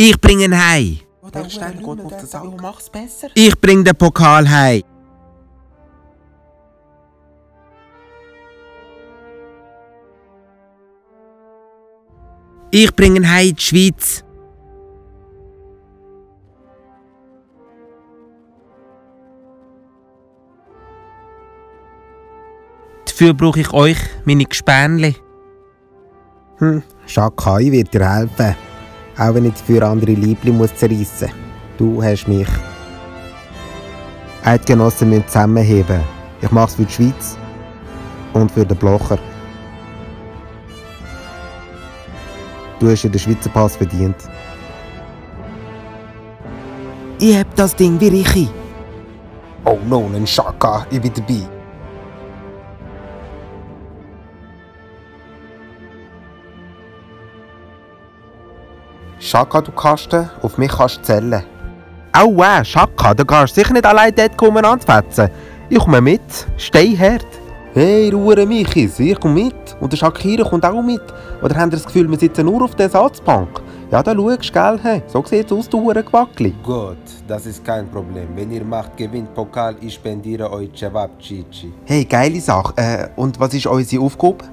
Ich bringe ihn heim. Der Stein geht auf den Sack. Mach's besser. Ich bring den Pokal heim. Ich bringe ihn heim in die Schweiz. Dafür brauche ich euch, meine Gespänli. Chaka, ich werde dir helfen. Auch wenn ich für andere Liebling muss zerreissen. Du hast mich. Eidgenossen müssen zusammenheben. Ich mach's für die Schweiz und für den Blocher. Du hast ja den Schweizer Pass verdient. Ich hab das Ding wie Richi. Oh no, ein Chaka, ich bin dabei. Chaka, du Kasten, auf mich kannst du zählen. Aua, Chaka, du kannst sicher nicht allein dort kommen anzufatzen. Ich komme mit, steinhart. Hey, Ruhe Michis, ich komme mit. Und der Shakira kommt auch mit. Oder habt ihr das Gefühl, wir sitzen nur auf der Ersatzbank? Ja, da schaust du, gell? Hey, so sieht's aus, du Hurengewackli. Gut, das ist kein Problem. Wenn ihr macht, gewinnt Pokal, ich spendiere euch Cevap Chichi. Hey, geile Sache. Und was ist unsere Aufgabe?